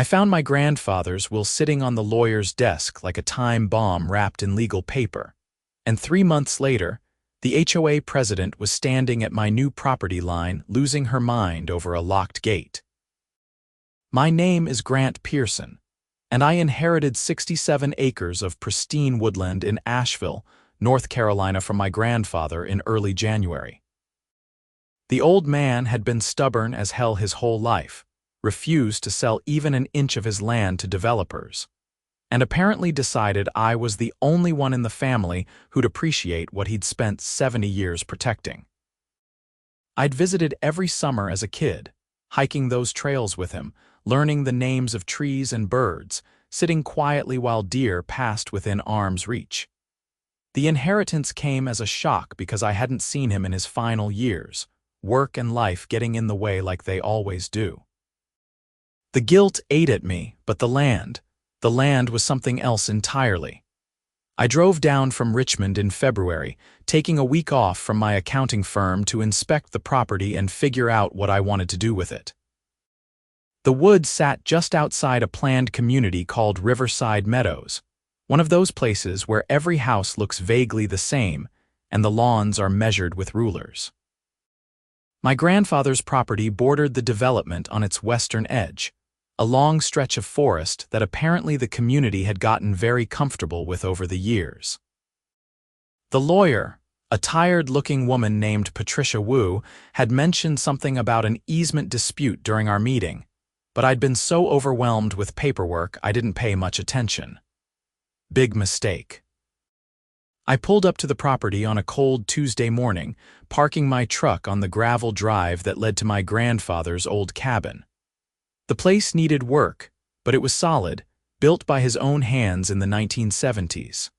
I found my grandfather's will sitting on the lawyer's desk like a time bomb wrapped in legal paper. And 3 months later, the HOA president was standing at my new property line, losing her mind over a locked gate. My name is Grant Pearson, and I inherited 67 acres of pristine woodland in Asheville, North Carolina from my grandfather in early January. The old man had been stubborn as hell his whole life, refused to sell even an inch of his land to developers, and apparently decided I was the only one in the family who'd appreciate what he'd spent 70 years protecting. I'd visited every summer as a kid, hiking those trails with him, learning the names of trees and birds, sitting quietly while deer passed within arm's reach. The inheritance came as a shock because I hadn't seen him in his final years, work and life getting in the way like they always do. The guilt ate at me, but the land was something else entirely. I drove down from Richmond in February, taking a week off from my accounting firm to inspect the property and figure out what I wanted to do with it. The woods sat just outside a planned community called Riverside Meadows, one of those places where every house looks vaguely the same and the lawns are measured with rulers. My grandfather's property bordered the development on its western edge, a long stretch of forest that apparently the community had gotten very comfortable with over the years. The lawyer, a tired-looking woman named Patricia Wu, had mentioned something about an easement dispute during our meeting, but I'd been so overwhelmed with paperwork I didn't pay much attention. Big mistake. I pulled up to the property on a cold Tuesday morning, parking my truck on the gravel drive that led to my grandfather's old cabin. The place needed work, but it was solid, built by his own hands in the 1970s.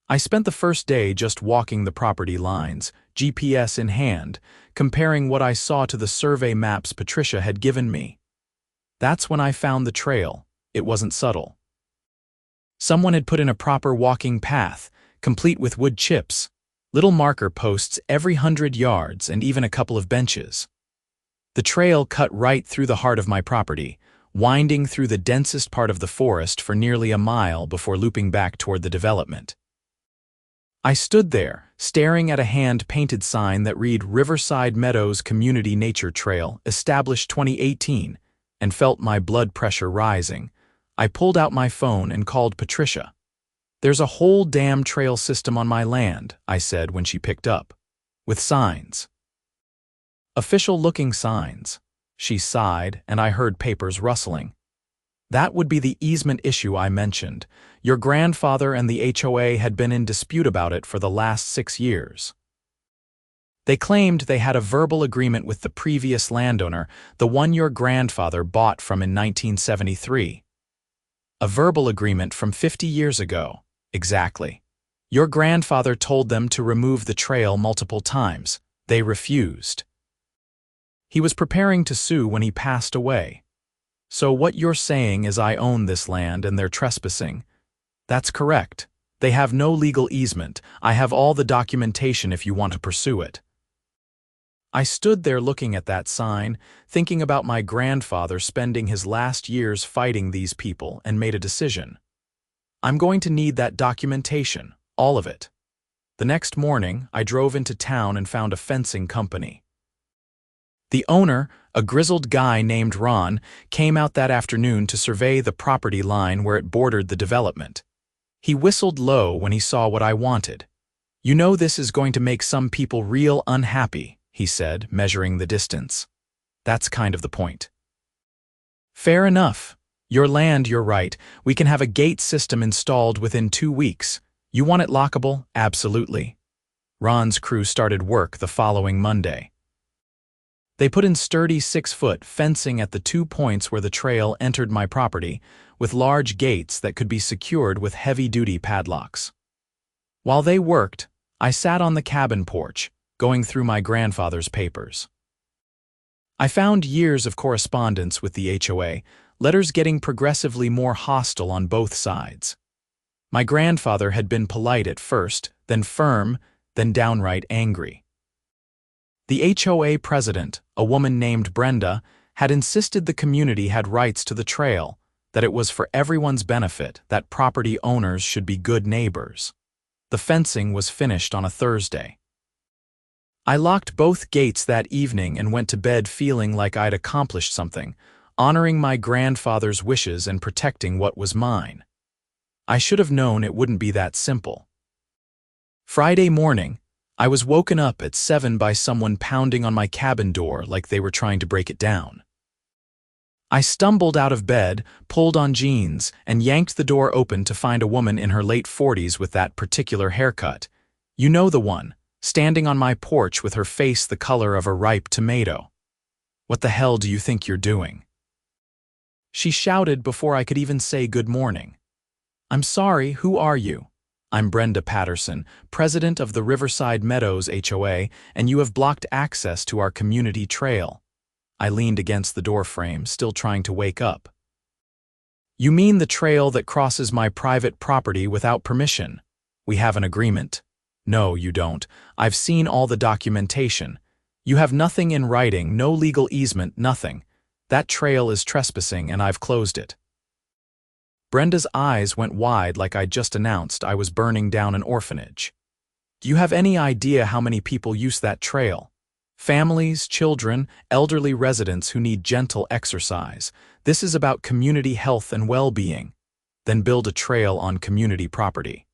I spent the first day just walking the property lines, GPS in hand, comparing what I saw to the survey maps Patricia had given me. That's when I found the trail. It wasn't subtle. Someone had put in a proper walking path, complete with wood chips, little marker posts every 100 yards, and even a couple of benches. The trail cut right through the heart of my property, winding through the densest part of the forest for nearly a mile before looping back toward the development. I stood there, staring at a hand-painted sign that read Riverside Meadows Community Nature Trail, established 2018, and felt my blood pressure rising. I pulled out my phone and called Patricia. "There's a whole damn trail system on my land," I said when she picked up. "With signs. Official-looking signs." She sighed, and I heard papers rustling. "That would be the easement issue I mentioned. Your grandfather and the HOA had been in dispute about it for the last 6 years. They claimed they had a verbal agreement with the previous landowner, the one your grandfather bought from in 1973. A verbal agreement from 50 years ago. Exactly. Your grandfather told them to remove the trail multiple times. They refused. He was preparing to sue when he passed away. So what you're saying is I own this land and they're trespassing. That's correct. They have no legal easement. I have all the documentation if you want to pursue it." I stood there looking at that sign, thinking about my grandfather spending his last years fighting these people, and made a decision. I'm going to need that documentation, all of it. The next morning, I drove into town and found a fencing company. The owner, a grizzled guy named Ron, came out that afternoon to survey the property line where it bordered the development. He whistled low when he saw what I wanted. "You know this is going to make some people real unhappy," he said, measuring the distance. "That's kind of the point." "Fair enough. Your land, you're right. We can have a gate system installed within 2 weeks. You want it lockable? Absolutely." Ron's crew started work the following Monday. They put in sturdy 6-foot fencing at the 2 points where the trail entered my property, with large gates that could be secured with heavy-duty padlocks. While they worked, I sat on the cabin porch, going through my grandfather's papers. I found years of correspondence with the HOA, letters getting progressively more hostile on both sides. My grandfather had been polite at first, then firm, then downright angry. The HOA president, a woman named Brenda, had insisted the community had rights to the trail, that it was for everyone's benefit, that property owners should be good neighbors. The fencing was finished on a Thursday. I locked both gates that evening and went to bed feeling like I'd accomplished something, honoring my grandfather's wishes and protecting what was mine. I should have known it wouldn't be that simple. Friday morning, I was woken up at 7 by someone pounding on my cabin door like they were trying to break it down. I stumbled out of bed, pulled on jeans, and yanked the door open to find a woman in her late 40s with that particular haircut. You know the one, standing on my porch with her face the color of a ripe tomato. "What the hell do you think you're doing?" She shouted before I could even say good morning. "I'm sorry, who are you?" "I'm Brenda Pearson, president of the Riverside Meadows HOA, and you have blocked access to our community trail." I leaned against the doorframe, still trying to wake up. "You mean the trail that crosses my private property without permission? We have an agreement." "No, you don't. I've seen all the documentation. You have nothing in writing, no legal easement, nothing. That trail is trespassing and I've closed it." Brenda's eyes went wide like I'd just announced I was burning down an orphanage. "Do you have any idea how many people use that trail? Families, children, elderly residents who need gentle exercise. This is about community health and well-being. Then build a trail on community property."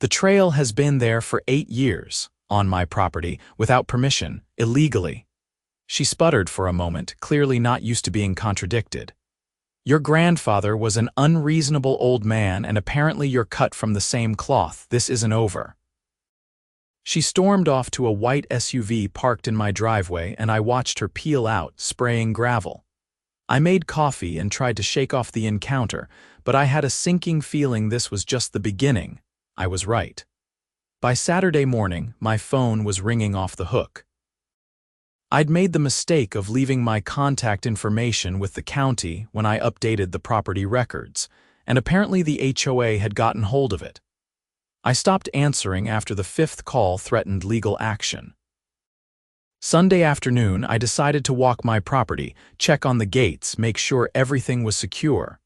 "The trail has been there for 8 years, on my property, without permission, illegally." She sputtered for a moment, clearly not used to being contradicted. "Your grandfather was an unreasonable old man and apparently you're cut from the same cloth. This isn't over." She stormed off to a white SUV parked in my driveway and I watched her peel out, spraying gravel. I made coffee and tried to shake off the encounter, but I had a sinking feeling this was just the beginning. I was right. By Saturday morning, my phone was ringing off the hook. I'd made the mistake of leaving my contact information with the county when I updated the property records, and apparently the HOA had gotten hold of it. I stopped answering after the 5th call threatened legal action. Sunday afternoon, I decided to walk my property, check on the gates, make sure everything was secure.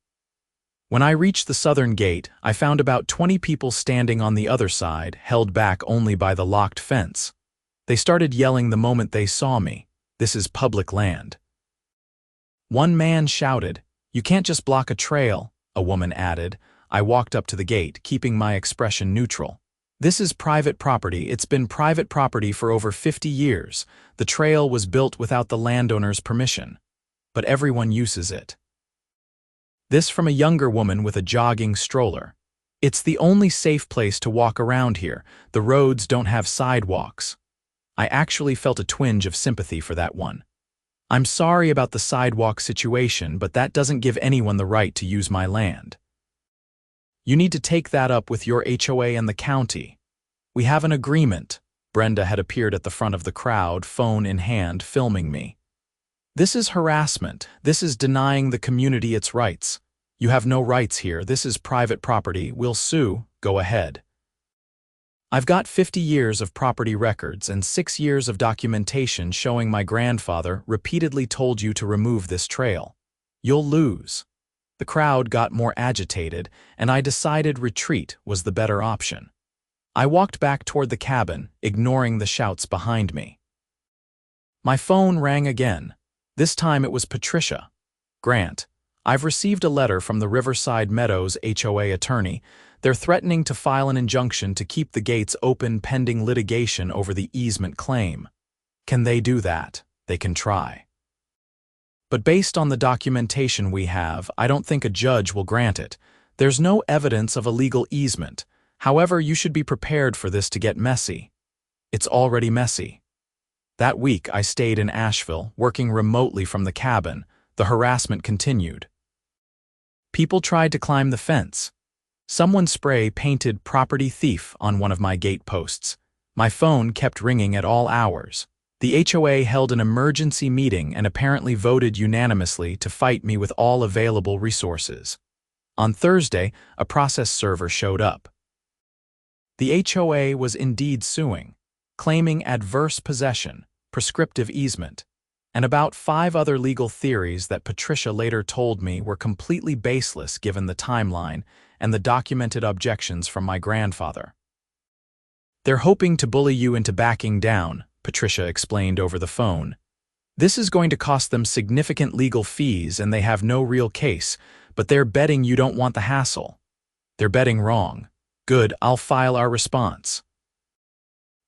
When I reached the southern gate, I found about 20 people standing on the other side, held back only by the locked fence. They started yelling the moment they saw me, "This is public land." One man shouted, "You can't just block a trail," a woman added. I walked up to the gate, keeping my expression neutral. "This is private property. It's been private property for over 50 years. The trail was built without the landowner's permission. But everyone uses it." This from a younger woman with a jogging stroller. "It's the only safe place to walk around here. The roads don't have sidewalks." I actually felt a twinge of sympathy for that one. "I'm sorry about the sidewalk situation, but that doesn't give anyone the right to use my land. You need to take that up with your HOA and the county. We have an agreement." Brenda had appeared at the front of the crowd, phone in hand, filming me. "This is harassment. This is denying the community its rights. You have no rights here. This is private property. We'll sue. Go ahead." I've got 50 years of property records and 6 years of documentation showing my grandfather repeatedly told you to remove this trail. You'll lose. The crowd got more agitated, and I decided retreat was the better option. I walked back toward the cabin, ignoring the shouts behind me. My phone rang again. This time it was Patricia. "Grant, I've received a letter from the Riverside Meadows HOA attorney. They're threatening to file an injunction to keep the gates open pending litigation over the easement claim." "Can they do that?" "They can try. But based on the documentation we have, I don't think a judge will grant it. There's no evidence of a legal easement. However, you should be prepared for this to get messy." "It's already messy." That week, I stayed in Asheville, working remotely from the cabin. The harassment continued. People tried to climb the fence. Someone spray-painted "property thief" on one of my gate posts. My phone kept ringing at all hours. The HOA held an emergency meeting and apparently voted unanimously to fight me with all available resources. On Thursday, a process server showed up. The HOA was indeed suing, claiming adverse possession, prescriptive easement. and about 5 other legal theories that Patricia later told me were completely baseless given the timeline and the documented objections from my grandfather. "They're hoping to bully you into backing down," Patricia explained over the phone. "This is going to cost them significant legal fees and they have no real case, but they're betting you don't want the hassle." "They're betting wrong." "Good, I'll file our response."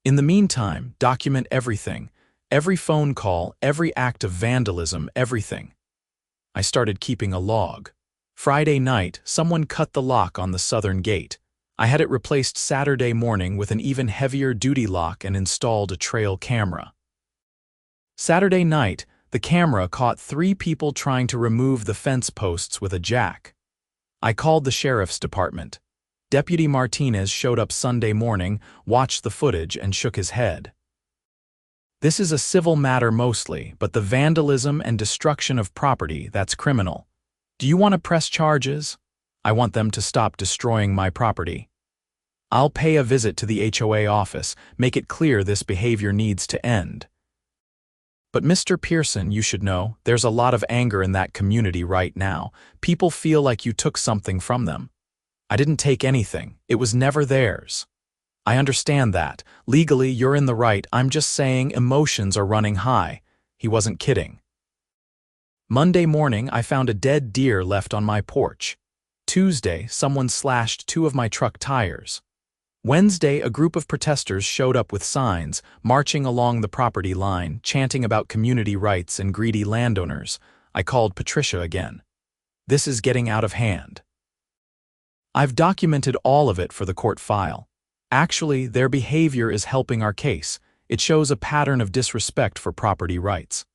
In the meantime, document everything. Every phone call, every act of vandalism, everything. I started keeping a log. Friday night, someone cut the lock on the southern gate. I had it replaced Saturday morning with an even heavier duty lock and installed a trail camera. Saturday night, the camera caught 3 people trying to remove the fence posts with a jack. I called the sheriff's department. Deputy Martinez showed up Sunday morning, watched the footage, and shook his head. "This is a civil matter mostly, but the vandalism and destruction of property, that's criminal. Do you want to press charges?" "I want them to stop destroying my property." "I'll pay a visit to the HOA office, make it clear this behavior needs to end." "But Mr. Pearson, you should know, there's a lot of anger in that community right now. People feel like you took something from them." "I didn't take anything. It was never theirs." "I understand that. Legally, you're in the right. I'm just saying emotions are running high." He wasn't kidding. Monday morning, I found a dead deer left on my porch. Tuesday, someone slashed 2 of my truck tires. Wednesday, a group of protesters showed up with signs, marching along the property line, chanting about community rights and greedy landowners. I called Patricia again. "This is getting out of hand." "I've documented all of it for the court file. Actually, their behavior is helping our case. It shows a pattern of disrespect for property rights.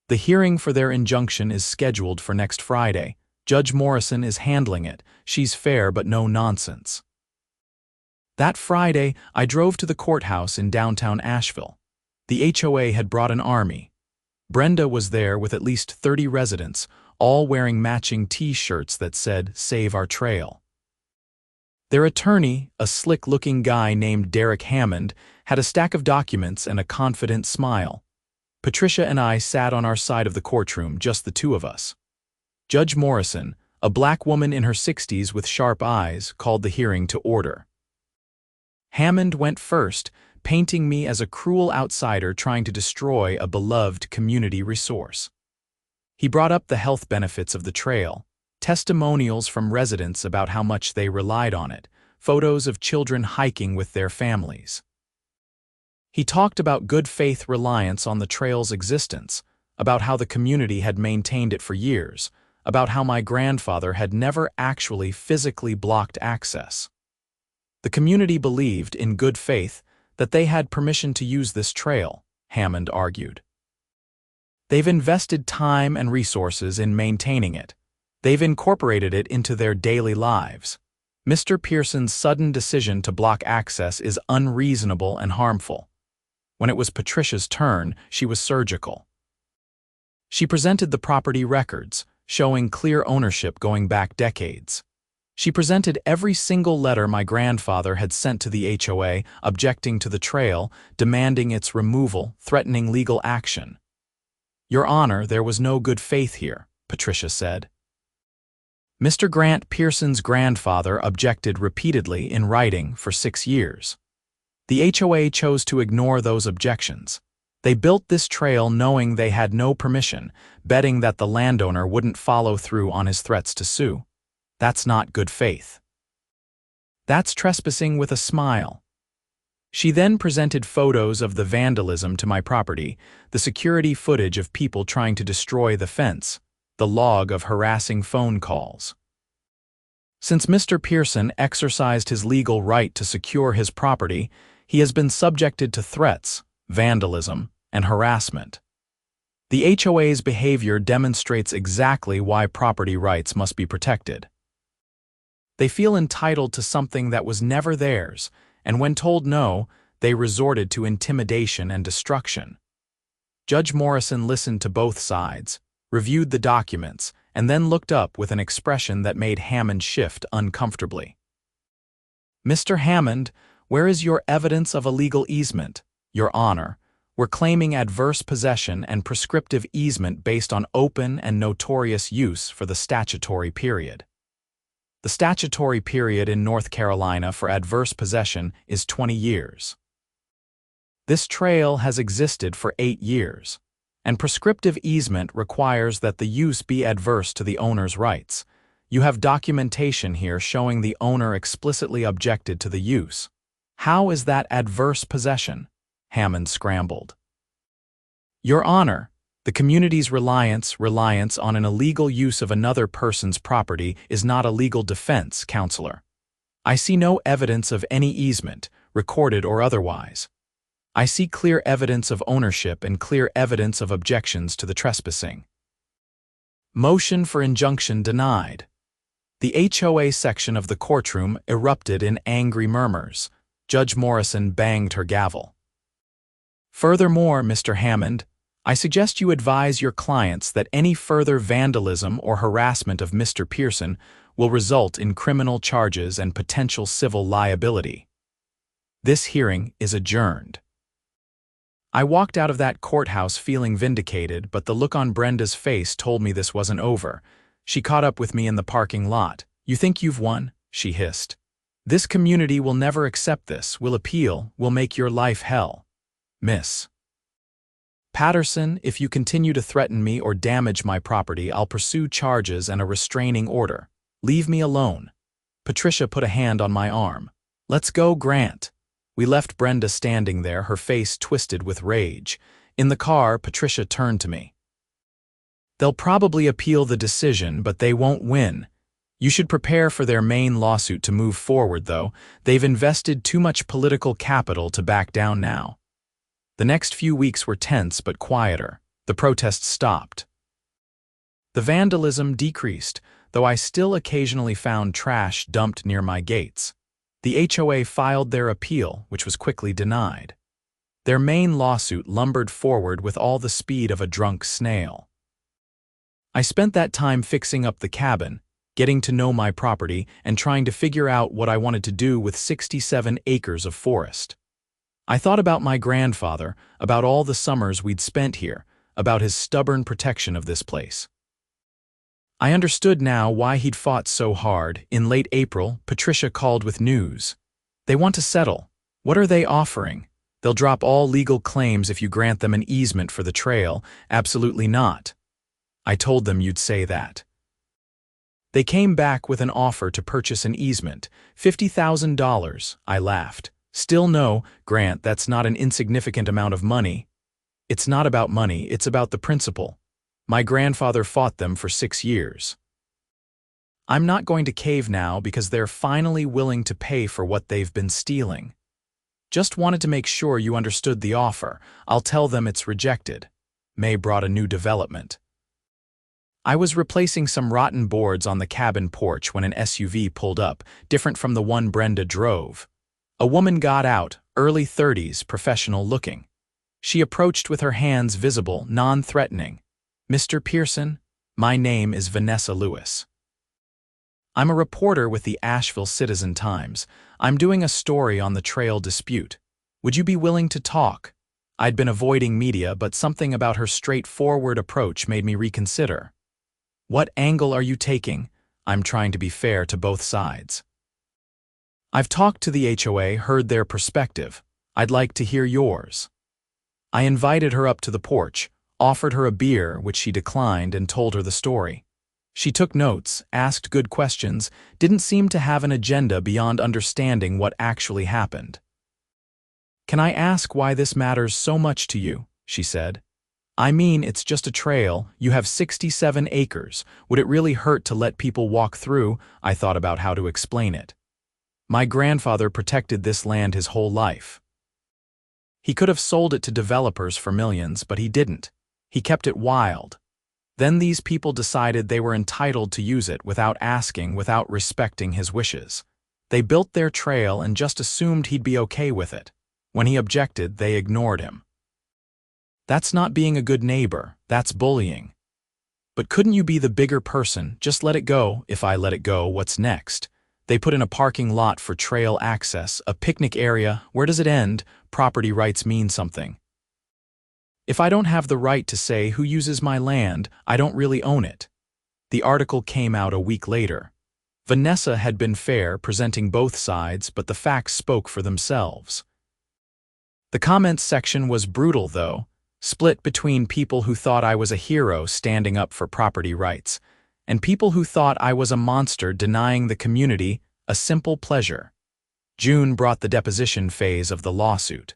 The hearing for their injunction is scheduled for next Friday. Judge Morrison is handling it. She's fair but no nonsense." That Friday, I drove to the courthouse in downtown Asheville. The HOA had brought an army. Brenda was there with at least 30 residents, all wearing matching T-shirts that said, "Save Our Trail." Their attorney, a slick-looking guy named Derek Hammond, had a stack of documents and a confident smile. Patricia and I sat on our side of the courtroom, just the 2 of us. Judge Morrison, a black woman in her 60s with sharp eyes, called the hearing to order. Hammond went first, painting me as a cruel outsider trying to destroy a beloved community resource. He brought up the health benefits of the trail, testimonials from residents about how much they relied on it, photos of children hiking with their families. He talked about good faith reliance on the trail's existence, about how the community had maintained it for years, about how my grandfather had never actually physically blocked access. The community believed, in good faith, that they had permission to use this trail, Hammond argued. They've invested time and resources in maintaining it. They've incorporated it into their daily lives. Mr. Pearson's sudden decision to block access is unreasonable and harmful. When it was Patricia's turn, she was surgical. She presented the property records, showing clear ownership going back decades. She presented every single letter my grandfather had sent to the HOA, objecting to the trail, demanding its removal, threatening legal action. "Your Honor, there was no good faith here," Patricia said. Mr. Grant Pearson's grandfather objected repeatedly in writing for 6 years. The HOA chose to ignore those objections. They built this trail knowing they had no permission, betting that the landowner wouldn't follow through on his threats to sue. That's not good faith. That's trespassing with a smile. She then presented photos of the vandalism to my property, the security footage of people trying to destroy the fence, the log of harassing phone calls. Since Mr. Pearson exercised his legal right to secure his property, he has been subjected to threats, vandalism, and harassment. The HOA's behavior demonstrates exactly why property rights must be protected. They feel entitled to something that was never theirs, and when told no, they resorted to intimidation and destruction. Judge Morrison listened to both sides, reviewed the documents, and then looked up with an expression that made Hammond shift uncomfortably. "Mr. Hammond, where is your evidence of a legal easement? Your Honor, were claiming adverse possession and prescriptive easement based on open and notorious use for the statutory period. The statutory period in North Carolina for adverse possession is 20 years. This trail has existed for 8 years, and prescriptive easement requires that the use be adverse to the owner's rights. You have documentation here showing the owner explicitly objected to the use. How is that adverse possession? Hammond scrambled. Your Honor, the community's reliance on an illegal use of another person's property is not a legal defense, Counselor. I see no evidence of any easement, recorded or otherwise. I see clear evidence of ownership and clear evidence of objections to the trespassing. Motion for injunction denied. The HOA section of the courtroom erupted in angry murmurs. Judge Morrison banged her gavel. Furthermore, Mr. Hammond, I suggest you advise your clients that any further vandalism or harassment of Mr. Pearson will result in criminal charges and potential civil liability. This hearing is adjourned. I walked out of that courthouse feeling vindicated, but the look on Brenda's face told me this wasn't over. She caught up with me in the parking lot. You think you've won? She hissed. This community will never accept this, will appeal, will make your life hell. Miss Patterson, if you continue to threaten me or damage my property, I'll pursue charges and a restraining order. Leave me alone. Patricia put a hand on my arm. Let's go, Grant. We left Brenda standing there, her face twisted with rage. In the car, Patricia turned to me. They'll probably appeal the decision, but they won't win. You should prepare for their main lawsuit to move forward, though. They've invested too much political capital to back down now. The next few weeks were tense but quieter. The protests stopped. The vandalism decreased, though I still occasionally found trash dumped near my gates. The HOA filed their appeal, which was quickly denied. Their main lawsuit lumbered forward with all the speed of a drunk snail. I spent that time fixing up the cabin, getting to know my property, and trying to figure out what I wanted to do with 67 acres of forest. I thought about my grandfather, about all the summers we'd spent here, about his stubborn protection of this place. I understood now why he'd fought so hard. In late April, Patricia called with news. They want to settle. What are they offering? They'll drop all legal claims if you grant them an easement for the trail. Absolutely not. I told them you'd say that. They came back with an offer to purchase an easement, $50,000. I laughed. Still no, Grant, that's not an insignificant amount of money. It's not about money, it's about the principle. My grandfather fought them for 6 years. I'm not going to cave now because they're finally willing to pay for what they've been stealing. Just wanted to make sure you understood the offer. I'll tell them it's rejected. May brought a new development. I was replacing some rotten boards on the cabin porch when an SUV pulled up, different from the one Brenda drove. A woman got out, early 30s, professional looking. She approached with her hands visible, non-threatening. Mr. Pearson, my name is Vanessa Lewis. I'm a reporter with the Asheville Citizen-Times. I'm doing a story on the trail dispute. Would you be willing to talk? I'd been avoiding media, but something about her straightforward approach made me reconsider. What angle are you taking? I'm trying to be fair to both sides. I've talked to the HOA, heard their perspective. I'd like to hear yours. I invited her up to the porch, offered her a beer, which she declined, and told her the story. She took notes, asked good questions, didn't seem to have an agenda beyond understanding what actually happened. Can I ask why this matters so much to you? She said. I mean, it's just a trail. You have 67 acres. Would it really hurt to let people walk through? I thought about how to explain it. My grandfather protected this land his whole life. He could have sold it to developers for millions, but he didn't. He kept it wild. Then these people decided they were entitled to use it without asking, without respecting his wishes. They built their trail and just assumed he'd be okay with it. When he objected, they ignored him. That's not being a good neighbor, that's bullying. But couldn't you be the bigger person? Just let it go. If I let it go, what's next? They put in a parking lot for trail access, a picnic area. Where does it end? Property rights mean something. If I don't have the right to say who uses my land, I don't really own it. The article came out a week later. Vanessa had been fair, presenting both sides, but the facts spoke for themselves. The comments section was brutal, though, split between people who thought I was a hero standing up for property rights, and people who thought I was a monster denying the community a simple pleasure. June brought the deposition phase of the lawsuit.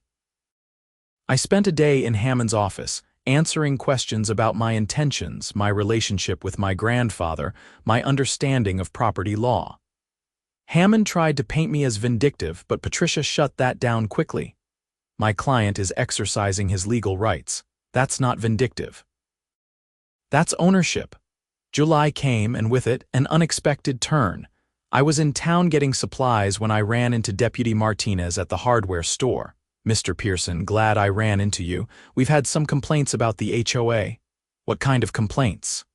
I spent a day in Hammond's office, answering questions about my intentions, my relationship with my grandfather, my understanding of property law. Hammond tried to paint me as vindictive, but Patricia shut that down quickly. My client is exercising his legal rights. That's not vindictive. That's ownership. July came, and with it, an unexpected turn. I was in town getting supplies when I ran into Deputy Martinez at the hardware store. "Mr. Pearson, glad I ran into you. We've had some complaints about the HOA. "What kind of complaints?"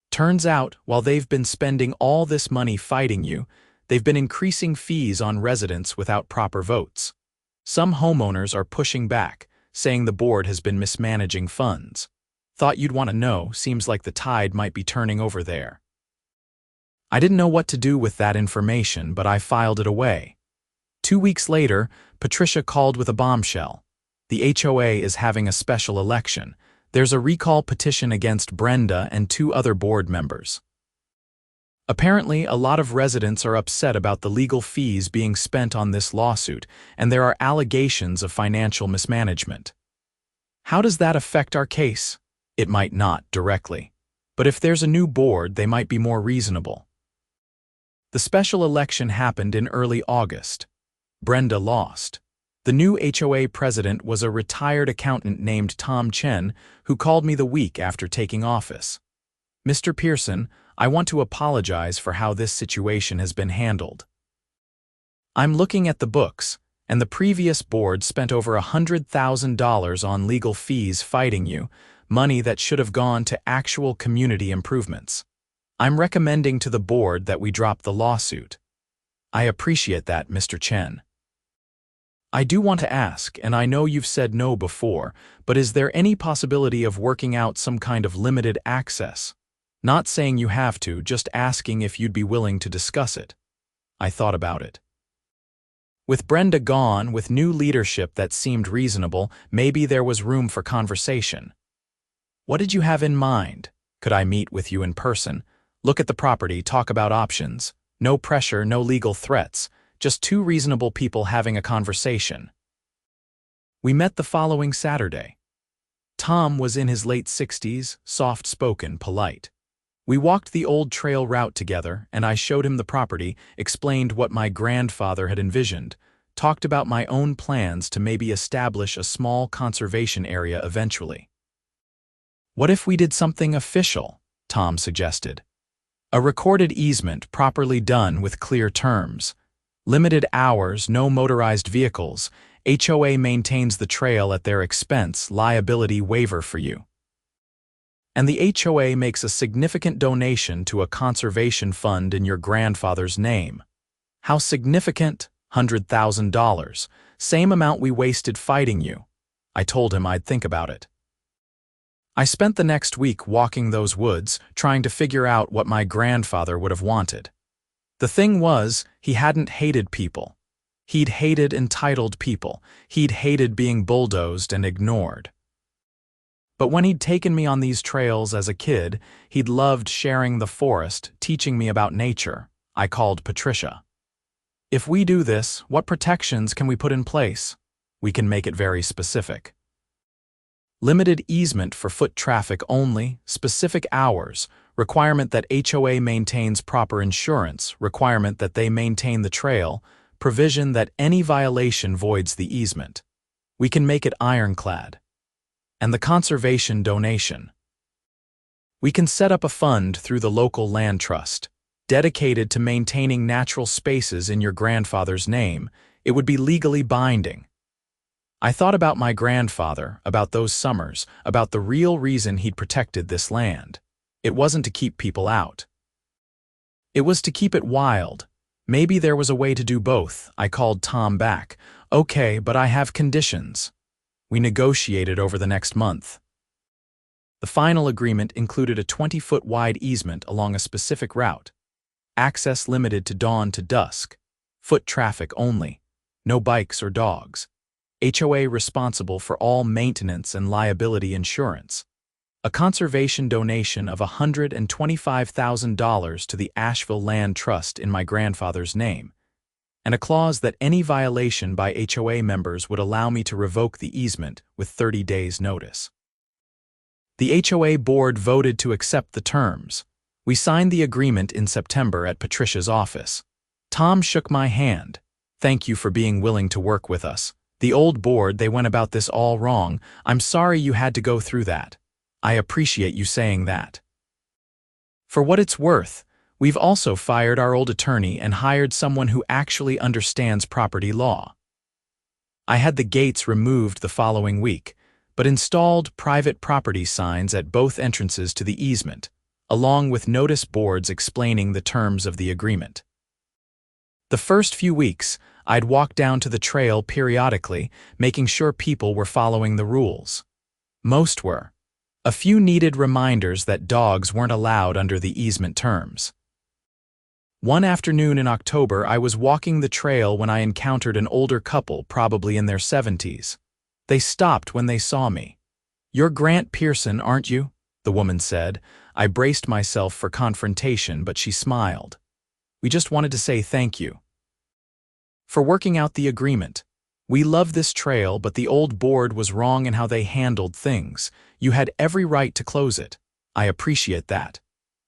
"Turns out, while they've been spending all this money fighting you, they've been increasing fees on residents without proper votes. Some homeowners are pushing back, saying the board has been mismanaging funds. Thought you'd want to know, seems like the tide might be turning over there." I didn't know what to do with that information, but I filed it away. 2 weeks later, Patricia called with a bombshell. The HOA is having a special election. There's a recall petition against Brenda and 2 other board members. Apparently, a lot of residents are upset about the legal fees being spent on this lawsuit, and there are allegations of financial mismanagement. How does that affect our case? It might not directly. But if there's a new board, they might be more reasonable. The special election happened in early August. Brenda lost. The new HOA president was a retired accountant named Tom Chen, who called me the week after taking office. "Mr. Pearson, I want to apologize for how this situation has been handled. I'm looking at the books, and the previous board spent over $100,000 on legal fees fighting you, money that should have gone to actual community improvements. I'm recommending to the board that we drop the lawsuit." "I appreciate that, Mr. Chen. I do want to ask, and I know you've said no before, but is there any possibility of working out some kind of limited access? Not saying you have to, just asking if you'd be willing to discuss it." I thought about it. With Brenda gone, with new leadership that seemed reasonable, maybe there was room for conversation. "What did you have in mind? Could I meet with you in person? Look at the property, talk about options. No pressure, no legal threats. Just 2 reasonable people having a conversation." We met the following Saturday. Tom was in his late 60s, soft-spoken, polite. We walked the old trail route together, and I showed him the property, explained what my grandfather had envisioned, talked about my own plans to maybe establish a small conservation area eventually. "What if we did something official?" Tom suggested. "A recorded easement properly done with clear terms. Limited hours, no motorized vehicles. HOA maintains the trail at their expense, liability waiver for you. And the HOA makes a significant donation to a conservation fund in your grandfather's name." "How significant?" $100,000. "Same amount we wasted fighting you." I told him I'd think about it. I spent the next week walking those woods, trying to figure out what my grandfather would have wanted. The thing was, he hadn't hated people. He'd hated entitled people. He'd hated being bulldozed and ignored. But when he'd taken me on these trails as a kid, he'd loved sharing the forest, teaching me about nature. I called Patricia. "If we do this, what protections can we put in place?" "We can make it very specific. Limited easement for foot traffic only, specific hours, requirement that HOA maintains proper insurance, requirement that they maintain the trail, provision that any violation voids the easement. We can make it ironclad. And the conservation donation. We can set up a fund through the local land trust, dedicated to maintaining natural spaces in your grandfather's name. It would be legally binding." I thought about my grandfather, about those summers, about the real reason he'd protected this land. It wasn't to keep people out. It was to keep it wild. Maybe there was a way to do both. I called Tom back. "Okay, but I have conditions." We negotiated over the next month. The final agreement included a 20-foot wide easement along a specific route, access limited to dawn to dusk, foot traffic only, no bikes or dogs, HOA responsible for all maintenance and liability insurance, a conservation donation of $125,000 to the Asheville Land Trust in my grandfather's name, and a clause that any violation by HOA members would allow me to revoke the easement with 30 days' notice. The HOA board voted to accept the terms. We signed the agreement in September at Patricia's office. Tom shook my hand. "Thank you for being willing to work with us. The old board, they went about this all wrong. I'm sorry you had to go through that. I appreciate you saying that." For what it's worth, we've also fired our old attorney and hired someone who actually understands property law. I had the gates removed the following week, but installed private property signs at both entrances to the easement, along with notice boards explaining the terms of the agreement. The first few weeks, I'd walk down to the trail periodically, making sure people were following the rules. Most were. A few needed reminders that dogs weren't allowed under the easement terms. One afternoon in October, I was walking the trail when I encountered an older couple, probably in their 70s. They stopped when they saw me. "You're Grant Pearson, aren't you?" the woman said. I braced myself for confrontation, but she smiled. "We just wanted to say thank you for working out the agreement. We love this trail, but the old board was wrong in how they handled things. You had every right to close it. I appreciate that.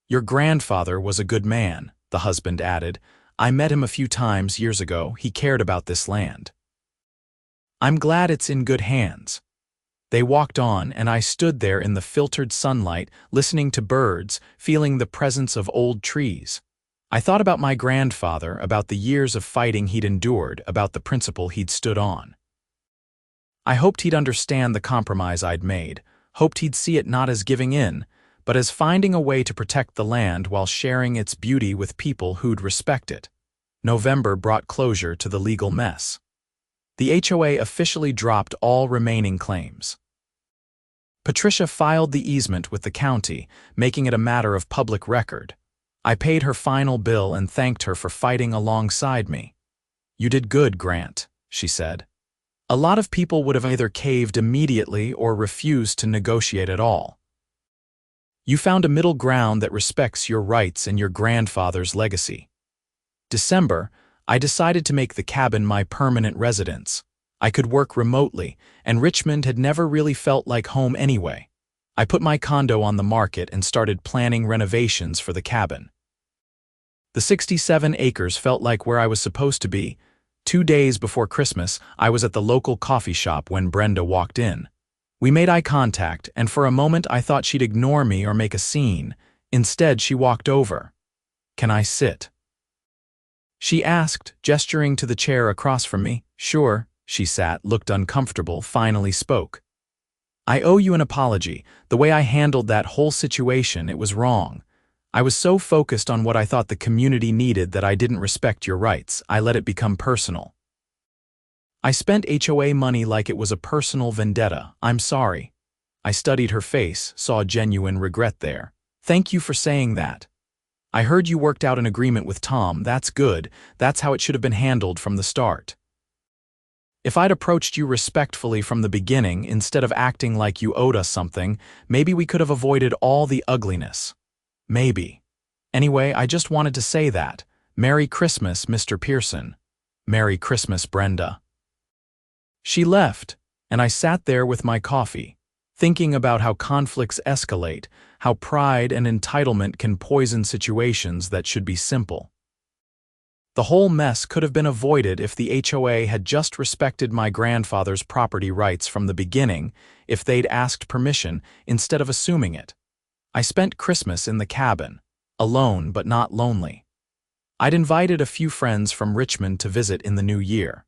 Your grandfather was a good man," the husband added. "I met him a few times years ago. He cared about this land. I'm glad it's in good hands." They walked on, and I stood there in the filtered sunlight, listening to birds, feeling the presence of old trees. I thought about my grandfather, about the years of fighting he'd endured, about the principle he'd stood on. I hoped he'd understand the compromise I'd made, hoped he'd see it not as giving in, but as finding a way to protect the land while sharing its beauty with people who'd respect it. November brought closure to the legal mess. The HOA officially dropped all remaining claims. Patricia filed the easement with the county, making it a matter of public record. I paid her final bill and thanked her for fighting alongside me. "You did good, Grant," she said. "A lot of people would have either caved immediately or refused to negotiate at all. You found a middle ground that respects your rights and your grandfather's legacy." December, I decided to make the cabin my permanent residence. I could work remotely, and Richmond had never really felt like home anyway. I put my condo on the market and started planning renovations for the cabin. The 67 acres felt like where I was supposed to be. 2 days before Christmas, I was at the local coffee shop when Brenda walked in. We made eye contact, and for a moment I thought she'd ignore me or make a scene. Instead, she walked over. "Can I sit?" she asked, gesturing to the chair across from me. "Sure." She sat, looked uncomfortable, finally spoke. "I owe you an apology. The way I handled that whole situation, it was wrong. I was so focused on what I thought the community needed that I didn't respect your rights. I let it become personal. I spent HOA money like it was a personal vendetta. I'm sorry." I studied her face, saw genuine regret there. "Thank you for saying that. I heard you worked out an agreement with Tom. That's good. That's how it should have been handled from the start. If I'd approached you respectfully from the beginning, instead of acting like you owed us something, maybe we could have avoided all the ugliness. Maybe. Anyway, I just wanted to say that. Merry Christmas, Mr. Pearson. Merry Christmas, Brenda." She left, and I sat there with my coffee, thinking about how conflicts escalate, how pride and entitlement can poison situations that should be simple. The whole mess could have been avoided if the HOA had just respected my grandfather's property rights from the beginning, if they'd asked permission instead of assuming it. I spent Christmas in the cabin, alone but not lonely. I'd invited a few friends from Richmond to visit in the new year.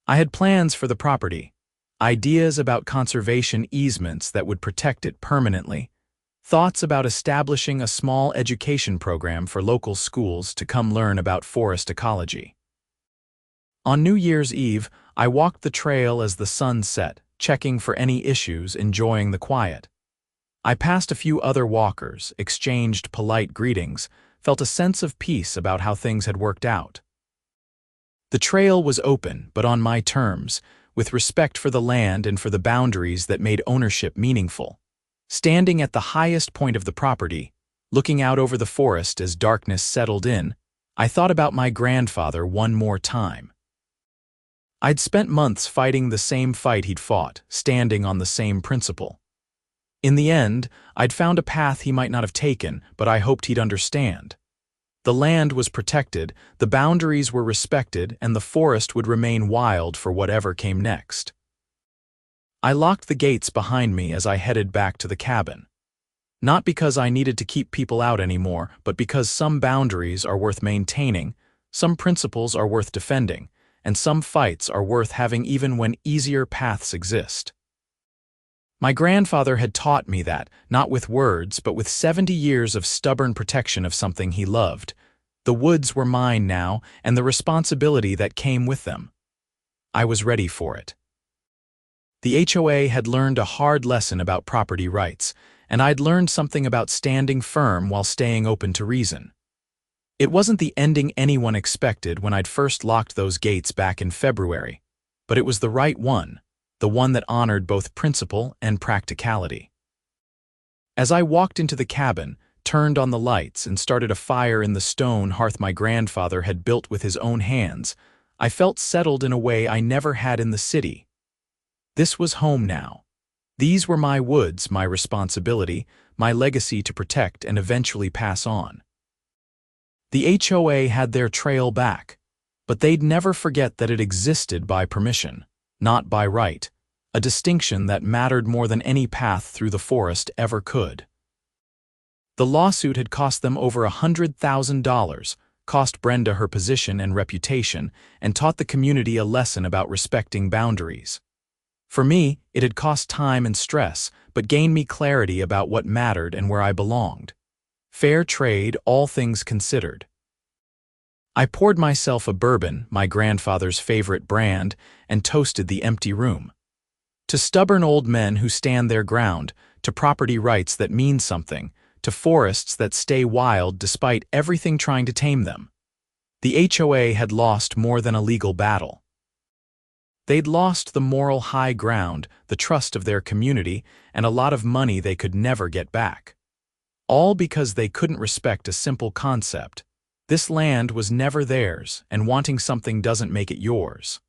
I had plans for the property, ideas about conservation easements that would protect it permanently, thoughts about establishing a small education program for local schools to come learn about forest ecology. On New Year's Eve, I walked the trail as the sun set, checking for any issues, enjoying the quiet. I passed a few other walkers, exchanged polite greetings, felt a sense of peace about how things had worked out. The trail was open, but on my terms, with respect for the land and for the boundaries that made ownership meaningful. Standing at the highest point of the property, looking out over the forest as darkness settled in, I thought about my grandfather one more time. I'd spent months fighting the same fight he'd fought, standing on the same principle. In the end, I'd found a path he might not have taken, but I hoped he'd understand. The land was protected, the boundaries were respected, and the forest would remain wild for whatever came next. I locked the gates behind me as I headed back to the cabin. Not because I needed to keep people out anymore, but because some boundaries are worth maintaining, some principles are worth defending, and some fights are worth having even when easier paths exist. My grandfather had taught me that, not with words, but with 70 years of stubborn protection of something he loved. The woods were mine now, and the responsibility that came with them. I was ready for it. The HOA had learned a hard lesson about property rights, and I'd learned something about standing firm while staying open to reason. It wasn't the ending anyone expected when I'd first locked those gates back in February, but it was the right one, the one that honored both principle and practicality. As I walked into the cabin, turned on the lights, and started a fire in the stone hearth my grandfather had built with his own hands, I felt settled in a way I never had in the city. This was home now. These were my woods, my responsibility, my legacy to protect and eventually pass on. The HOA had their trail back, but they'd never forget that it existed by permission, not by right, a distinction that mattered more than any path through the forest ever could. The lawsuit had cost them over $100,000, cost Brenda her position and reputation, and taught the community a lesson about respecting boundaries. For me, it had cost time and stress, but gained me clarity about what mattered and where I belonged. Fair trade, all things considered. I poured myself a bourbon, my grandfather's favorite brand, and toasted the empty room. To stubborn old men who stand their ground, to property rights that mean something, to forests that stay wild despite everything trying to tame them. The HOA had lost more than a legal battle. They'd lost the moral high ground, the trust of their community, and a lot of money they could never get back. All because they couldn't respect a simple concept. This land was never theirs, and wanting something doesn't make it yours.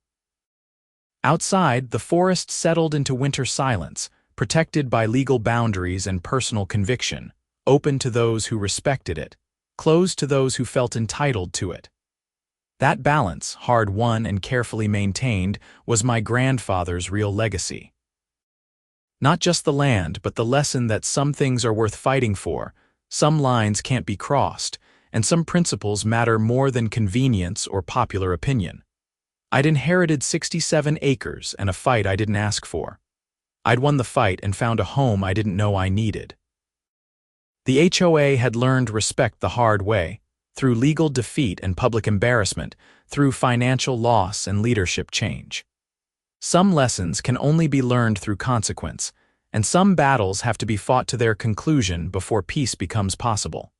Outside, the forest settled into winter silence, protected by legal boundaries and personal conviction, open to those who respected it, closed to those who felt entitled to it. That balance, hard-won and carefully maintained, was my grandfather's real legacy. Not just the land, but the lesson that some things are worth fighting for, some lines can't be crossed, and some principles matter more than convenience or popular opinion. I'd inherited 67 acres and a fight I didn't ask for. I'd won the fight and found a home I didn't know I needed. The HOA had learned respect the hard way, through legal defeat and public embarrassment, through financial loss and leadership change. Some lessons can only be learned through consequence, and some battles have to be fought to their conclusion before peace becomes possible.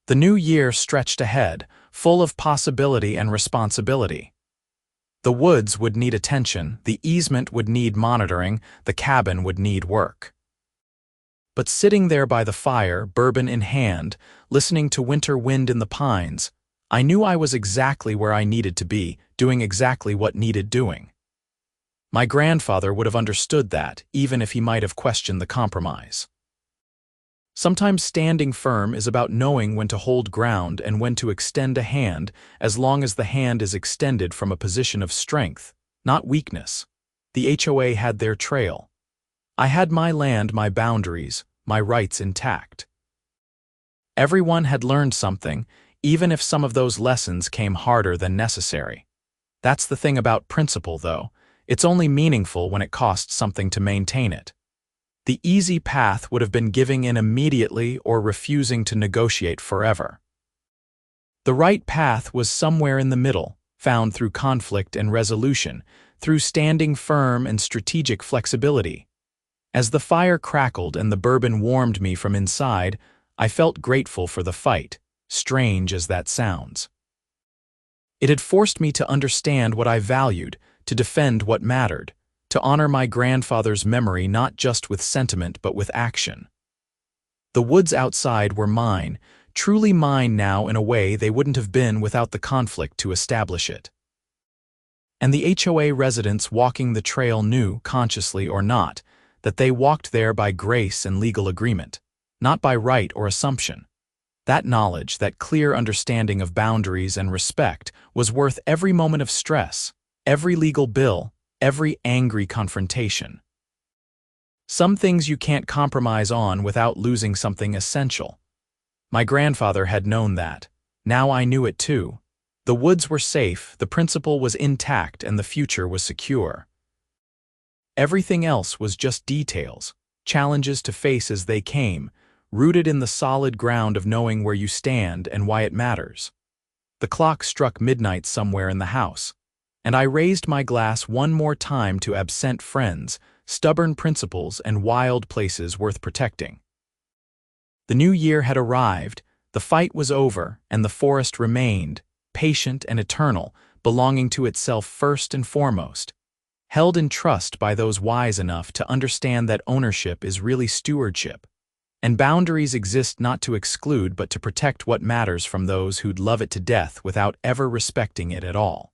The new year stretched ahead, full of possibility and responsibility. The woods would need attention, the easement would need monitoring, the cabin would need work. But sitting there by the fire, bourbon in hand, listening to winter wind in the pines, I knew I was exactly where I needed to be, doing exactly what needed doing. My grandfather would have understood that, even if he might have questioned the compromise. Sometimes standing firm is about knowing when to hold ground and when to extend a hand, as long as the hand is extended from a position of strength, not weakness. The HOA had their trail. I had my land, my boundaries, my rights intact. Everyone had learned something, even if some of those lessons came harder than necessary. That's the thing about principle, though. It's only meaningful when it costs something to maintain it. The easy path would have been giving in immediately or refusing to negotiate forever. The right path was somewhere in the middle, found through conflict and resolution, through standing firm and strategic flexibility. As the fire crackled and the bourbon warmed me from inside, I felt grateful for the fight, strange as that sounds. It had forced me to understand what I valued, to defend what mattered, to honor my grandfather's memory not just with sentiment but with action. The woods outside were mine, truly mine now in a way they wouldn't have been without the conflict to establish it. And the HOA residents walking the trail knew, consciously or not, that they walked there by grace and legal agreement, not by right or assumption. That knowledge, that clear understanding of boundaries and respect, was worth every moment of stress, every legal bill, every angry confrontation. Some things you can't compromise on without losing something essential. My grandfather had known that. Now I knew it too. The woods were safe, the principle was intact, and the future was secure. Everything else was just details, challenges to face as they came, rooted in the solid ground of knowing where you stand and why it matters. The clock struck midnight somewhere in the house, and I raised my glass one more time to absent friends, stubborn principles, and wild places worth protecting. The new year had arrived, the fight was over, and the forest remained, patient and eternal, belonging to itself first and foremost, held in trust by those wise enough to understand that ownership is really stewardship, and boundaries exist not to exclude but to protect what matters from those who'd love it to death without ever respecting it at all.